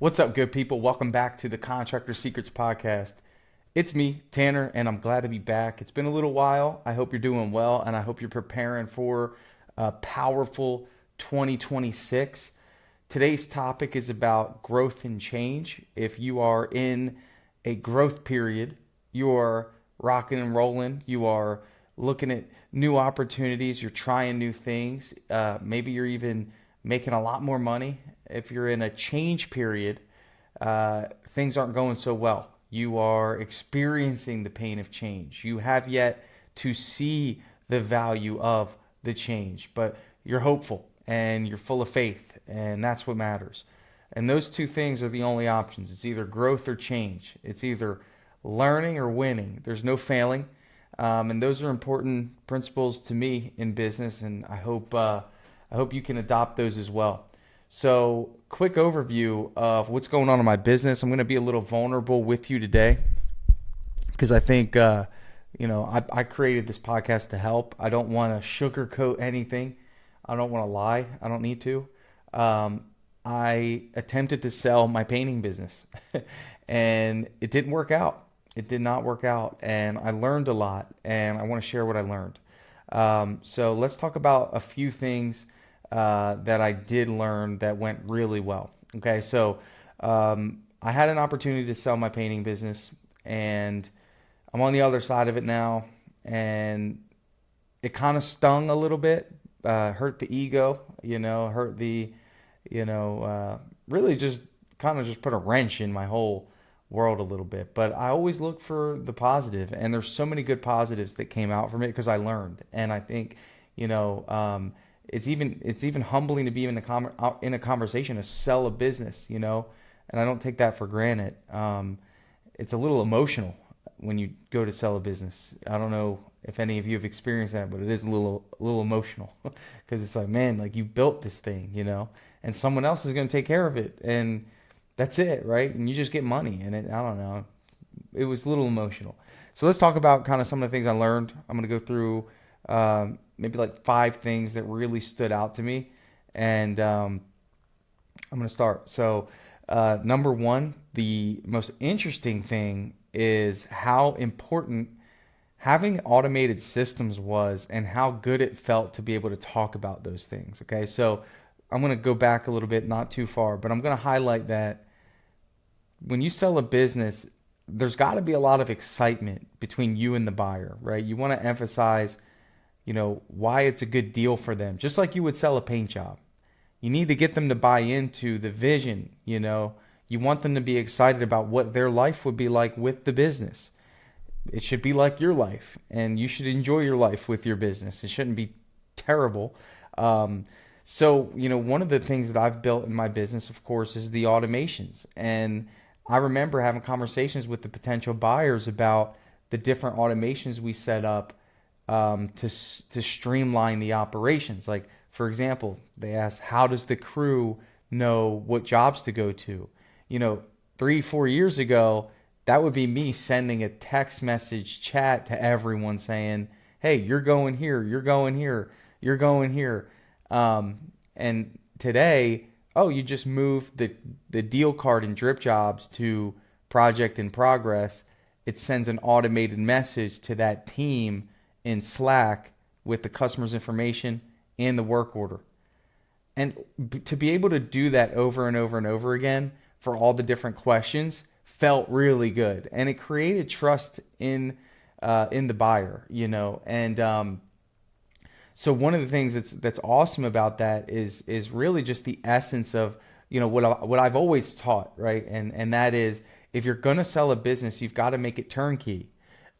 What's up, good people? Welcome back to the Contractor Secrets Podcast. It's me, Tanner, and I'm glad to be back. It's been a little while. I hope you're doing well, and I hope you're preparing for a powerful 2026. Today's topic is about growth and change. If you are in a growth period, you are rocking and rolling, you are looking at new opportunities, you're trying new things, maybe you're even making a lot more money. If you're in a change period, things aren't going so well. You are experiencing the pain of change. You have yet to see the value of the change, but you're hopeful and you're full of faith, and that's what matters. And those two things are the only options. It's either growth or change. It's either learning or winning. There's no failing, and those are important principles to me in business, and I hope you can adopt those as well. So, quick overview of what's going on in my business. I'm going to be a little vulnerable with you today because I think, I created this podcast to help. I don't want to sugarcoat anything. I don't want to lie. I don't need to. I attempted to sell my painting business and it didn't work out. It did not work out. And I learned a lot, and I want to share what I learned. So let's talk about a few things that I did learn that went really well. Okay, so I had an opportunity to sell my painting business, and I'm on the other side of it now, and it kind of stung a little bit, hurt the ego, hurt the, really just kind of just put a wrench in my whole world a little bit. But I always look for the positive, and there's so many good positives that came out from it because I learned, and I think, it's even humbling to be in a conversation to sell a business, and I don't take that for granted. It's a little emotional when you go to sell a business. I don't know if any of you have experienced that, but it is a little emotional because it's like, man, like you built this thing, and someone else is going to take care of it, and that's it, right? And you just get money, and I don't know, it was a little emotional. So let's talk about kind of some of the things I learned. I'm going to go through maybe like 5 things that really stood out to me. And I'm going to start. So number one, the most interesting thing is how important having automated systems was and how good it felt to be able to talk about those things. Okay, so I'm going to go back a little bit, not too far, but I'm going to highlight that when you sell a business, there's got to be a lot of excitement between you and the buyer, right? You want to emphasize why it's a good deal for them, just like you would sell a paint job. You need to get them to buy into the vision. You want them to be excited about what their life would be like with the business. It should be like your life, and you should enjoy your life with your business. It shouldn't be terrible. So, one of the things that I've built in my business, of course, is the automations. And I remember having conversations with the potential buyers about the different automations we set up to streamline the operations. Like, for example, they asked, how does the crew know what jobs to go to? 3-4 years ago, that would be me sending a text message chat to everyone saying, hey, you're going here, you're going here, you're going here. And today, you just move the deal card in Drip Jobs to project in progress. It sends an automated message to that team in Slack with the customer's information and the work order. And to be able to do that over and over and over again for all the different questions felt really good. And it created trust in the buyer, and so one of the things that's awesome about that is really just the essence of what I've always taught, right? And that is, if you're gonna sell a business, you've got to make it turnkey.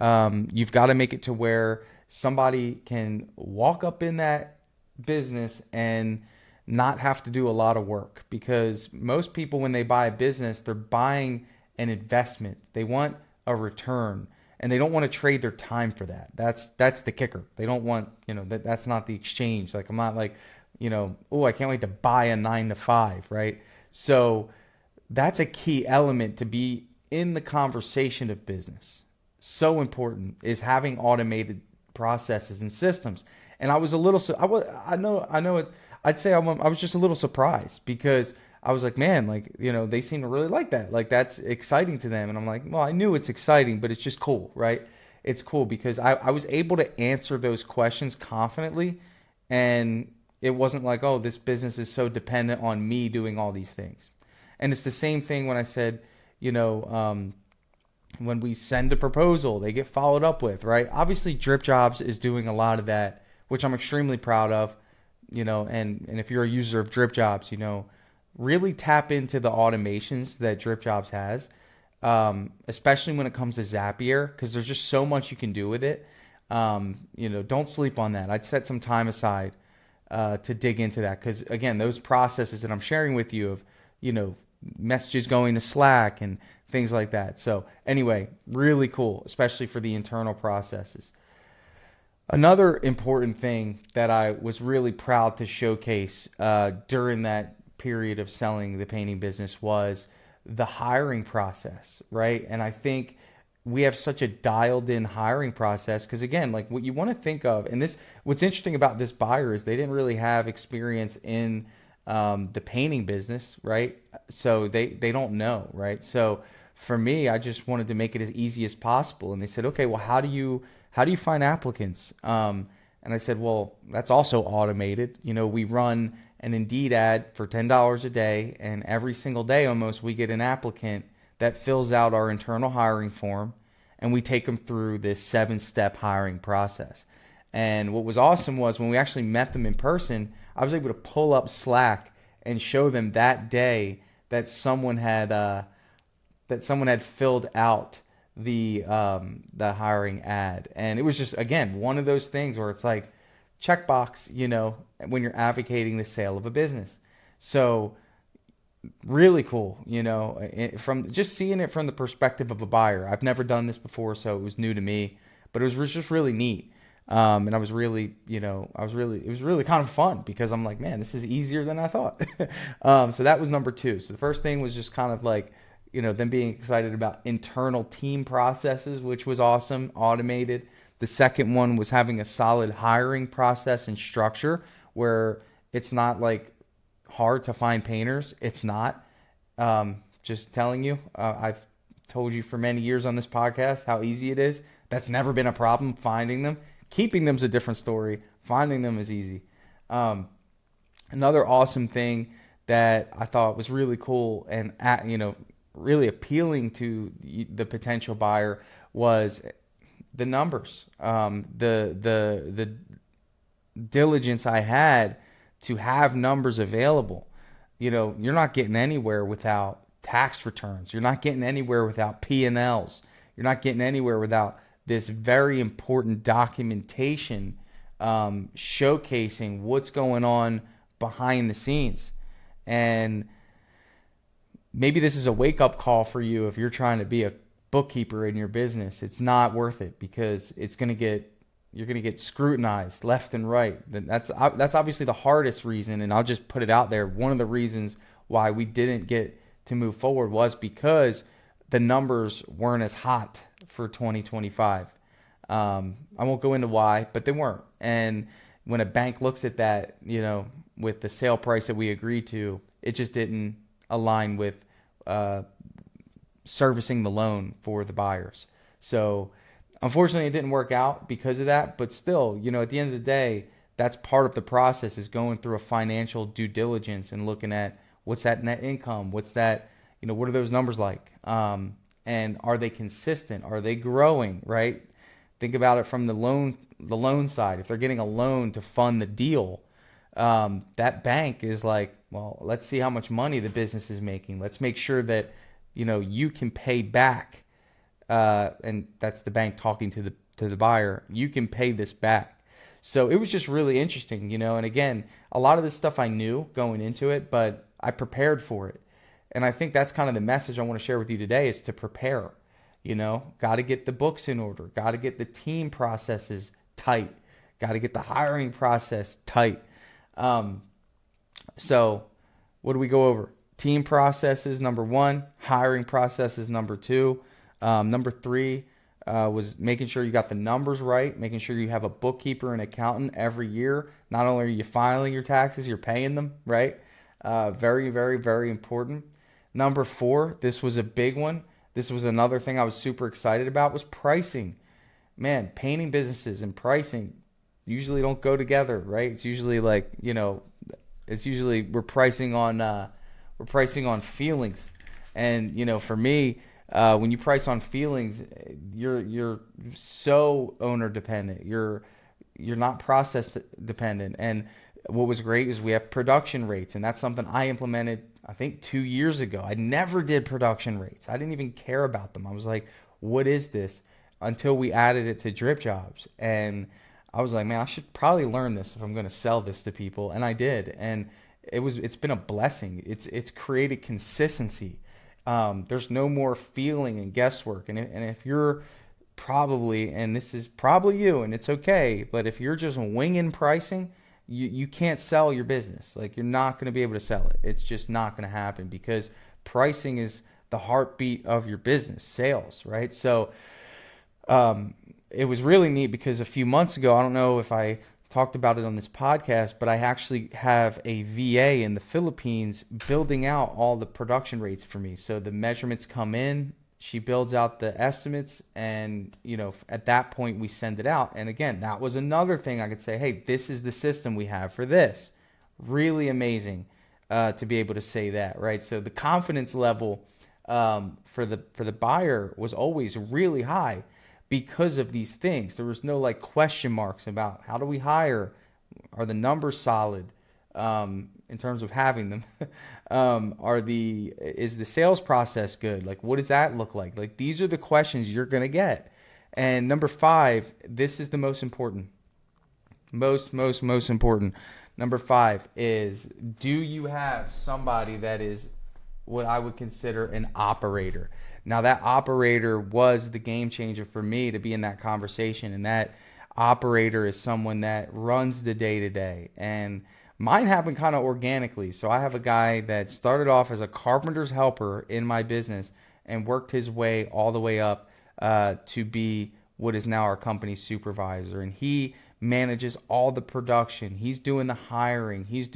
You've got to make it to where somebody can walk up in that business and not have to do a lot of work, because most people, when they buy a business, they're buying an investment. They want a return, and they don't want to trade their time for that. That's the kicker. They don't want, that's not the exchange. Like, I'm not like, I can't wait to buy a 9 to 5, right? So that's a key element to be in the conversation of business. So important is having automated processes and systems. And I was a little, I know it, I'd say I was just a little surprised, because I was like, man, like, they seem to really like that. Like, that's exciting to them. And I'm like, well, I knew it's exciting, but it's just cool, right? It's cool because I was able to answer those questions confidently. And it wasn't like, oh, this business is so dependent on me doing all these things. And it's the same thing when I said, you know, when we send a proposal, they get followed up with, right? Obviously, Drip Jobs is doing a lot of that, which I'm extremely proud of, and if you're a user of Drip Jobs, really tap into the automations that Drip Jobs has, especially when it comes to Zapier, because there's just so much you can do with it. Don't sleep on that. I'd set some time aside to dig into that, because again, those processes that I'm sharing with you of, messages going to Slack and things like that. So anyway, really cool, especially for the internal processes. Another important thing that I was really proud to showcase during that period of selling the painting business was the hiring process, right? And I think we have such a dialed in hiring process because, again, like what you want to think of, and what's interesting about this buyer is they didn't really have experience in the painting business, right? So they don't know, right? So for me, I just wanted to make it as easy as possible. And they said, okay, well, how do you find applicants? And I said, well, that's also automated. We run an Indeed ad for $10 a day, and every single day almost we get an applicant that fills out our internal hiring form, and we take them through this 7-step hiring process. And what was awesome was when we actually met them in person, I was able to pull up Slack and show them that day that someone had filled out the hiring ad. And it was just, again, one of those things where it's like checkbox, when you're advocating the sale of a business. So really cool, from just seeing it from the perspective of a buyer. I've never done this before, so it was new to me, but it was just really neat. And I was really, it was really kind of fun because I'm like, man, this is easier than I thought. So that was number 2. So the first thing was just kind of like, them being excited about internal team processes, which was awesome, automated. The second one was having a solid hiring process and structure where it's not like hard to find painters. It's not. Just telling you, I've told you for many years on this podcast how easy it is. That's never been a problem finding them. Keeping them's a different story. Finding them is easy. Another awesome thing that I thought was really cool and really appealing to the potential buyer was the numbers. The diligence I had to have numbers available. You're not getting anywhere without tax returns. You're not getting anywhere without P&Ls. You're not getting anywhere without this very important documentation showcasing what's going on behind the scenes. And maybe this is a wake-up call for you if you're trying to be a bookkeeper in your business. It's not worth it because you're going to get scrutinized left and right. That's obviously the hardest reason, and I'll just put it out there. One of the reasons why we didn't get to move forward was because the numbers weren't as hot for 2025. I won't go into why, but they weren't. And when a bank looks at that, with the sale price that we agreed to, it just didn't align with servicing the loan for the buyers. So unfortunately, it didn't work out because of that. But still, at the end of the day, that's part of the process, is going through a financial due diligence and looking at what's that net income, what's that, what are those numbers like, and are they consistent? Are they growing? Right? Think about it from the loan side. If they're getting a loan to fund the deal, that bank is like, well, let's see how much money the business is making. Let's make sure that you can pay back. And that's the bank talking to the buyer. You can pay this back. So it was just really interesting, and again, a lot of this stuff I knew going into it, but I prepared for it. And I think that's kind of the message I want to share with you today, is to prepare. Got to get the books in order. Got to get the team processes tight. Got to get the hiring process tight. So what do we go over? Team processes, number 1. Hiring processes, number 2. Number 3 was making sure you got the numbers right, making sure you have a bookkeeper and accountant every year. Not only are you filing your taxes, you're paying them, right? Very, very, very important. Number four, this was a big one. This was another thing I was super excited about was pricing. Man, painting businesses and pricing usually don't go together, right? It's usually like, it's usually we're pricing on feelings. And, for me, when you price on feelings, you're so owner dependent. You're not process dependent. And what was great is we have production rates, and that's something I implemented I think 2 years ago. I never did production rates. I didn't even care about them. I was like, what is this? Until we added it to drip jobs. And I was like, man, I should probably learn this if I'm going to sell this to people. And I did. And it's been a blessing. It's created consistency. There's no more feeling and guesswork. And if you're probably, and this is probably you, and it's okay, but if you're just winging pricing, you can't sell your business. Like, you're not going to be able to sell it. It's just not going to happen, because pricing is the heartbeat of your business, sales, right? So it was really neat because a few months ago, I don't know if I talked about it on this podcast, but I actually have a VA in the Philippines building out all the production rates for me. So the measurements come in, she builds out the estimates, and at that point we send it out. And again, that was another thing I could say, hey, this is the system we have for this. Really amazing to be able to say that, right? So the confidence level for the buyer was always really high because of these things. There was no like question marks about how do we hire, are the numbers solid, in terms of having them, is the sales process good? Like, what does that look like? Like, these are the questions you're gonna get. And number five, this is the most important, most important. Number five is, do you have somebody that is what I would consider an operator? Now, that operator was the game changer for me to be in that conversation. And that operator is someone that runs the day to day. And mine happened kind of organically. So I have a guy that started off as a carpenter's helper in my business and worked his way all the way up to be what is now our company supervisor. And he manages all the production. He's doing the hiring. He's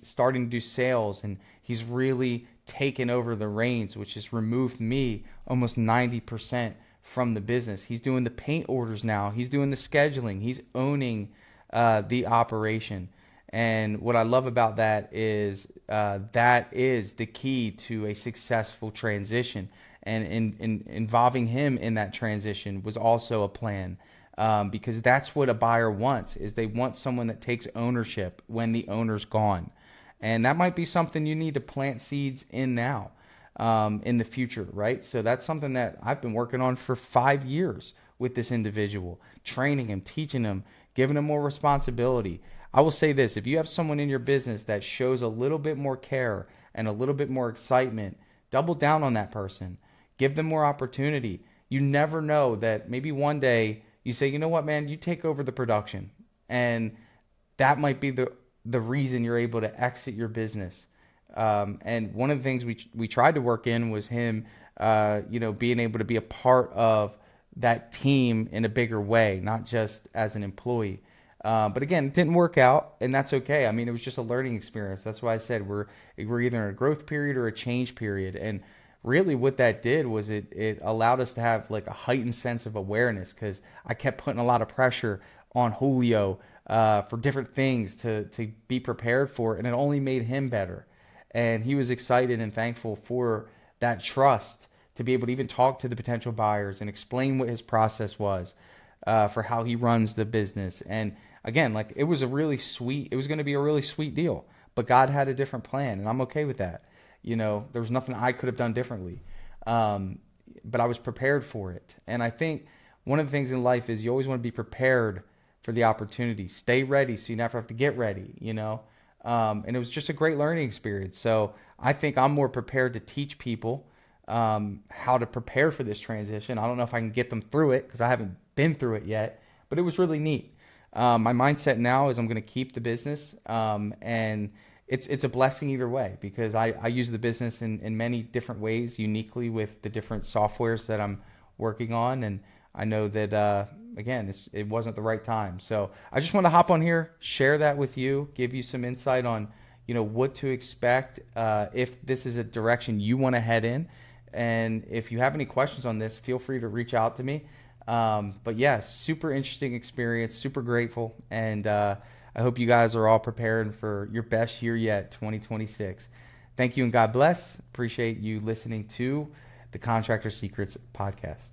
starting to do sales, and he's really taken over the reins, which has removed me almost 90% from the business. He's doing the paint orders now. He's doing the scheduling. He's owning the operation. And what I love about that is the key to a successful transition. And in involving him in that transition was also a plan, because that's what a buyer wants, is they want someone that takes ownership when the owner's gone. And that might be something you need to plant seeds in now, in the future, right? So that's something that I've been working on for 5 years with this individual, training him, teaching him, giving him more responsibility. I will say this, if you have someone in your business that shows a little bit more care and a little bit more excitement, double down on that person. Give them more opportunity. You never know that maybe one day you say, you know what, man, you take over the production. And that might be the reason you're able to exit your business. And one of the things we tried to work in was him, being able to be a part of that team in a bigger way, not just as an employee. But again, it didn't work out, and that's okay. I mean, it was just a learning experience. That's why I said we're either in a growth period or a change period. And really what that did was it allowed us to have like a heightened sense of awareness, because I kept putting a lot of pressure on Julio for different things to be prepared for, and it only made him better. And he was excited and thankful for that trust to be able to even talk to the potential buyers and explain what his process was for how he runs the business. And again, like, it was going to be a really sweet deal, but God had a different plan, and I'm okay with that. There was nothing I could have done differently, but I was prepared for it. And I think one of the things in life is you always want to be prepared for the opportunity. Stay ready so you never have to get ready, and it was just a great learning experience. So I think I'm more prepared to teach people how to prepare for this transition. I don't know if I can get them through it because I haven't been through it yet, but it was really neat. My mindset now is I'm going to keep the business, and it's a blessing either way, because I use the business in many different ways, uniquely with the different softwares that I'm working on. And I know that, again, it wasn't the right time. So I just want to hop on here, share that with you, give you some insight on, what to expect, if this is a direction you want to head in. And if you have any questions on this, feel free to reach out to me. But yeah, super interesting experience, super grateful. And I hope you guys are all preparing for your best year yet, 2026. Thank you and God bless. Appreciate you listening to the Contractor Secrets podcast.